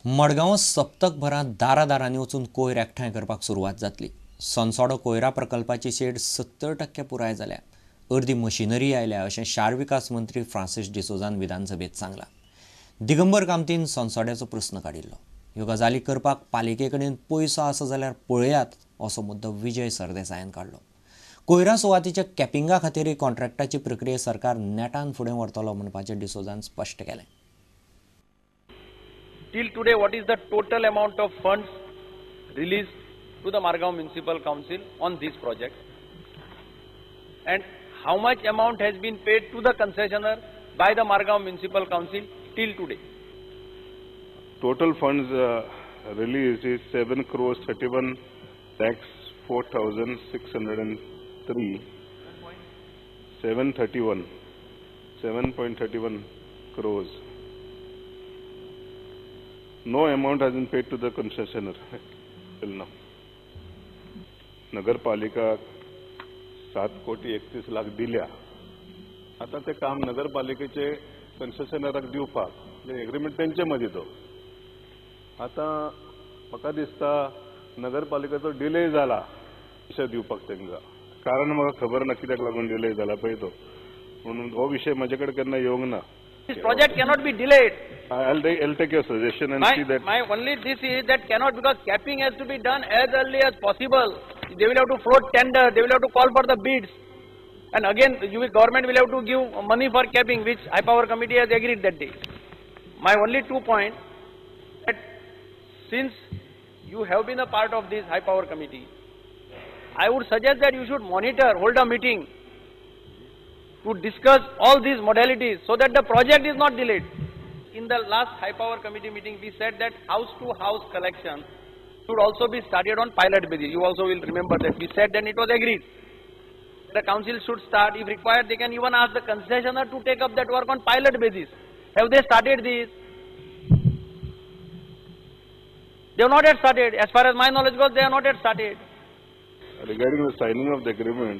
मडगांव सप्तकभरात दारादारांनी वचून कोयर एकठांय करपाक सुरवात जातली। सनसोडो कोयरा प्रकल्पाची शेड 70% पुराय जाल्या। अर्दी मशिनरी आयल्या अशें शार विकास मंत्री फ्रांसीस डिसोजान विधानसभेत सांगला। दिगंबर कामतीन सनसोड्याचो प्रस्न काडिल्लो। ह्यो गजाली करपाक पालिके कडेन पयसो आसा जाल्यार पळयात असो मुद्दो विजय सरदेसायान काडलो। कोयरा सुवातीच्या कॅपिंगा खातीर कॉन्ट्रॅक्टाची प्रक्रिया सरकार नेटान फुडें व्हरतलो म्हणपाचें डिसोजान स्पश्ट केलें। Till today, what is the total amount of funds released to the Margao Municipal Council on this project? And how much amount has been paid to the concessionaire by the Margao Municipal Council till today? Total funds released is 7 crores 31 lakhs 4,603 7.31 crores. No amount has been paid to the concessionaire till now. नगरपालिका 7,31,00,000 दिल्या. आता ते काम नगरपालिकेचे कन्सेशनराक दिवपाक agreement तेंचे मदीं तो. आता म्हाका दिसता नगरपालिकेचो डिले जाला अशें दिवपाक तेंकां. कारण म्हाका खबर ना कित्याक लागून डिले जाला पळय तो. म्हणून हो विशय म्हजे कडेन केन्ना येवंक ना. This project cannot be delayed. I'll take your suggestion and see that. My only this is that cannot, because capping has to be done as early as possible. They will have to float tender. They will have to call for the bids, and again, government will have to give money for capping, which High Power Committee has agreed that day. My only 2 points that since you have been a part of this High Power Committee, I would suggest that you should monitor, hold a meeting to discuss all these modalities so that the project is not delayed. In the last High Power Committee meeting, we said that house-to-house collection should also be started on pilot basis. You also will remember that we said that it was agreed. The council should start. If required, they can even ask the concessionaire to take up that work on pilot basis. Have they started this? They have not yet started. As far as my knowledge goes, they have not yet started. Regarding the signing of the agreement,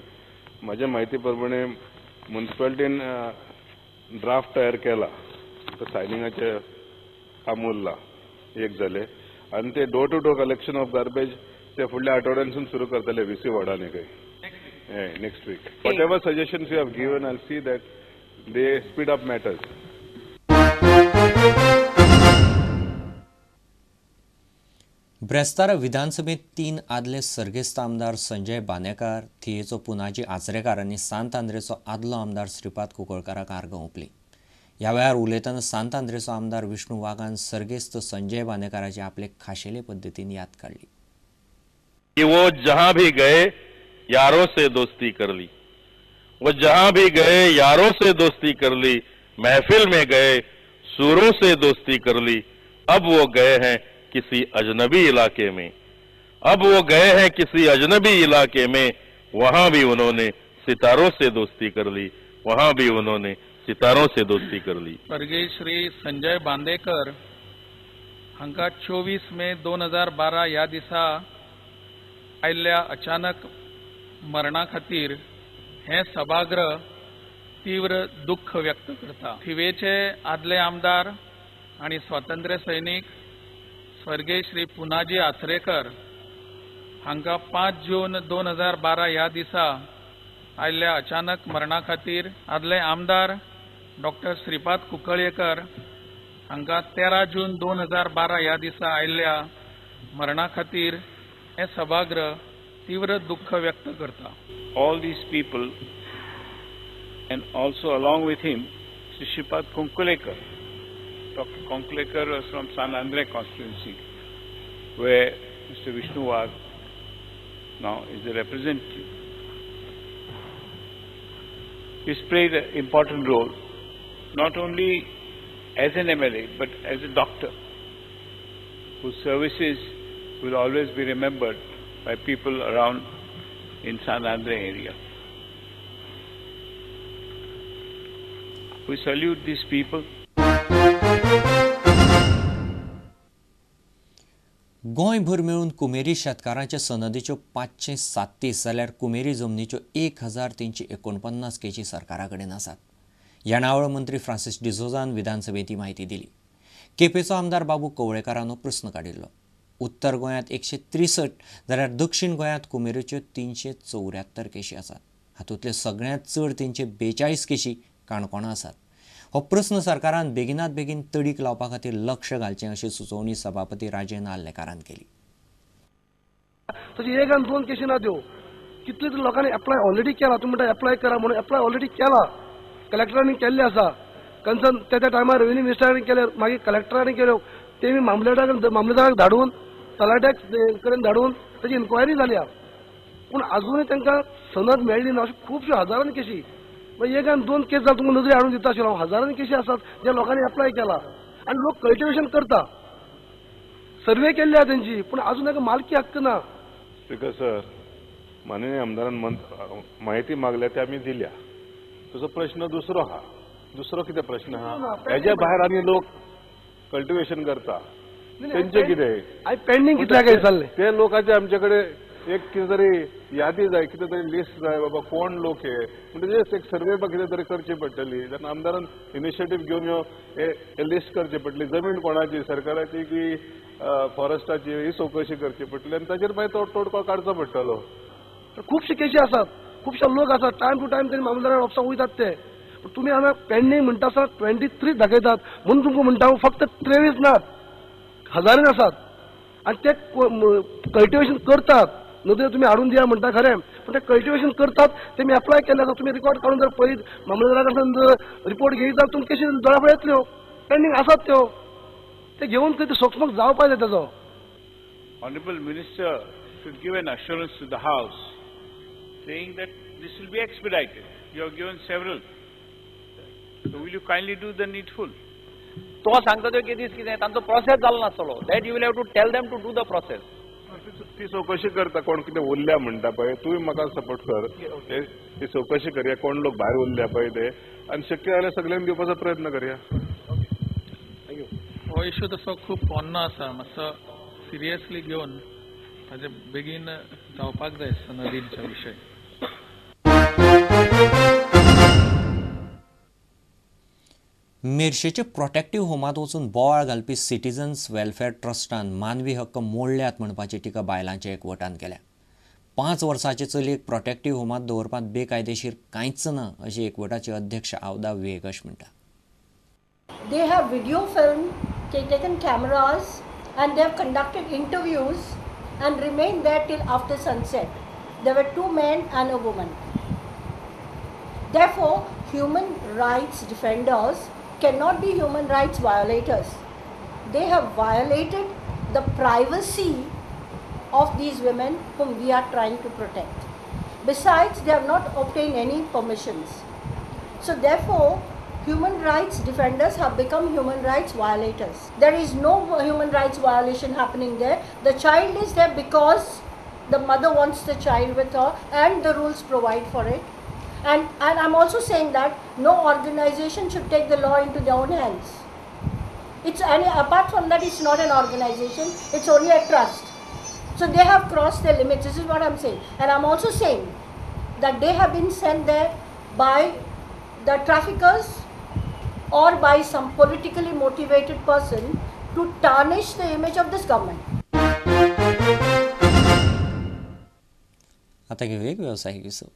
माझ्या माहितीप्रमाणे म्युनिसिपालिटीन draft तयार केला. सायनिंगाचे काम उरला एक जाले आणि ते door to door collection of garbage ते फुडल्या आठवड्यासून सुरू करतले VC वार्डाने काही next week. Whatever suggestions you have given I see that they speed up matters. ब्रेस्तारा विधानसभेत 3 आदले सर्गेस्त आमदार संजय बानेकार, थियेचो पुनाजी आचरेकार आनी सांत आंद्रेचो आदलो आमदार श्रीपाद कुंकळकाराक आर्गां ओंपली. ह्या वेळार उलयतना सांत आंद्रेचो आमदार विष्णू वाघान सर्गेस्त संजय बानेकाराची आपले खाशेले पद्दतीन याद काढली. कि वो जहां भी गए यारों से दोस्ती कर ली, वो जहां भी गए यारों से दोस्ती कर ली, महफिल में गए सूरों से दोस्ती कर ली. अब वो गए हैं किसी अजनबी इलाके में, अब वो गए हैं किसी अजनबी इलाके में, वहां भी उन्होंने सितारों से दोस्ती कर ली, वहां भी उन्होंने सितारों से दोस्ती कर ली. स्वर्गीय श्री संजय बांदेकर हांका 24 मे 2012 ह्या दिसा आयिल्ल्या अचानक मरणा खातीर हे सभागृह तीव्र दुःख व्यक्त करता. थिवेचे आदले आमदार आणि स्वातंत्र्य सैनिक स्वर्गीय श्री पुनाजी आचरेकर हांका 5 जून 2012 ह्या दिसा आयिल्ल्या अचानक मरणा खातीर आदले आमदार डॉक्टर श्रीपाद कुंकळयेकर हांका 13 जून 2012 ह्या दिसा आयिल्ल्या मरणा खातीर हे सभागृह तीव्र दुःख व्यक्त करता. All these people and also along with him Shripad Kunkulekar. Dr. Kunkulekar was from San Andre constituency where Mr. Vishnu Wagh now is the representative. He's played an important role not only as an MLA but as a doctor whose services will always be remembered by people around in San Andre area. We salute these people. गोंयभर मेळून कुमेरी शेतकारांच्या सनदीच्यो 537 जाल्यार कुमेरी जमनीच्यो 1349 KG सरकारा कडेन आसात. येणावळ मंत्री Francis डिसोजान विधानसभेत ही माहिती दिली. केपेंचो आमदार बाबू कवळेकारान हो प्रस्न काडिल्लो. उत्तर गोंयांत 163 जाल्यार दक्षिण गोंयांत कुमेरीच्यो 374 केशी आसात. हातूंतल्यो सगळ्यांत चड 342 केशी काणकोणां आसात. हो प्रस्न सरकारान बेगिनात बेगीन तडीक लावपा खातीर लक्ष घालचें अशी सुचोवणी सभापती राजेंद्र आल्लेकारान केली. तशी 1 आनी 2 केशी ना त्यो कितले तरी लोकांनी एप्लाय ऑलरेडी केला. तुम्ही म्हणटा एप्लाय करा म्हणून एप्लाय ऑलरेडी केला. कलेक्टरांनी केल्ले आसा. कन्सर्न त्या टायमार रेव्हेन्यू मिनिस्टरांनी केले, मागीर कलेक्टरांनी केल्यो. तेमी मामलेदाराक धाडून तलाट्याक कडेन धाडून ताची इन्क्वायरी जाल्या. पूण अजूनय तांकां सनद मेळ्ळी ना. अश्यो खुबश्यो हजारांनी केशी. 1 आनी 2 केस जाल्यार तुमकां नदरी हाडून दिता आशिल्लो. हजारांनी केशी आसात जे लोकांनी एप्लाय केला आनी लोक कल्टिवेशन करता. सर्वे केल्ली आहा तेंची, पूण अजून ताका मालकी हक्क ना. स्पीकर सर, माननीय आमदारान माहिती मागल्या ती आमी दिल्या. तुजो प्रश्न दुसरो आहा. दुसरो कितें प्रश्न आहा? हेज्या भायर आनी लोक कल्टिवेशन करता तेंचे कितें? पेंडिंग कितल्या काय चालले ते लोकांचे आमचे कडेन एक कितें तरी यादी जाय, कितें तरी लिस्ट जाय. बाबा कोण लोक हे म्हणजे एक सर्वे कितें तरी करची पडटली. तेन्ना आमदारान इनिशिएटीव घेवन हे लिस्ट करची पडटली. जमीन कोणाची, सरकाराची की फॉरेस्टाची, ही चवकशी करची पडटली आनी ताचेर मागीर तोडगो काडचो पडटलो. खुबशे केशी आसात, खुबशे लोक आसात. टायम टू टायम तरी मामलेदार ऑफिसाक वयतात ते. तुम्ही हांगा पेंडिंग म्हणटा आसतना 23 दाखयतात म्हणून तुमकां म्हणटा फक्त 23 नात, हजारांनी आसात. आनी ते कल्टिवेशन करतात. नदरे तुम्ही हाडून दिया म्हणटा खरें, पण ते कल्टिवेशन करतात. तेमी एप्लाय केले आसा. तुम्ही रिकॉर्ड काडून जर पळयत मामलेदारा कडल्यान रिपोर्ट घेयत जाल्यार तुमकां केशी दोळ्या येतल्यो. पेंडिंग आसात त्यो. ते घेवन खंय सोक्षमोग जावपा जाय ताजो. Honorable Minister should give an assurance to the House saying that this will be expedited. You have given several. So will you kindly do the needful? तो सांगता त्यो केदीस कितें तांचो प्रोसेस जालो नासतलो. That you will have to tell them to do the process. ती चवकशी करता कोण कितें उरल्या म्हणटा पळय. तुवें म्हाका सपोर्ट कर. ती चवकशी करया कोण लोक भायर उरल्या पळय ते, आनी शक्य जाल्यार सगळ्यांक दिवपाचो प्रयत्न करया. हो इश्यू तसो खूब पोन्नो आसा. मातसो सिरियसली घेवन ताजे बेगीन जावपाक जाय सनदींच्या विशय. मेर्शेचे प्रोटेक्टीव होमांत वचून बोवाळ घालपी सिटीजन्स वेलफेअर ट्रस्टान मानवी हक्क मोडल्यात म्हणपाची टिका बायलांच्या एकवटान केल्या. 5 वर्सांचे चलयेक प्रोटेक्टीव होमांत दवरपांत बेकायदेशीर कांयच ना अशी एकवटाचे अध्यक्ष आवदा वेगश म्हणटा. They have video film, taken cameras, and they have conducted interviews and remained there till after sunset. There were 2 men and a woman. Therefore, human rights defenders cannot be human rights violators. They have violated the privacy of these women whom we are trying to protect. Besides, they have not obtained any permissions. So therefore, human rights defenders have become human rights violators. There is no human rights violation happening there. The child is there because the mother wants the child with her and the rules provide for it. And I'm also saying that no organization should take the law into their own hands. Apart from that, it's not an organization, it's only a trust. So they have crossed their limits. This is what I'm saying. And I'm also saying that they have been sent there by the traffickers or by some politically motivated person to tarnish the image of this government. आता घेऊ एक व्यावसायिक विसव.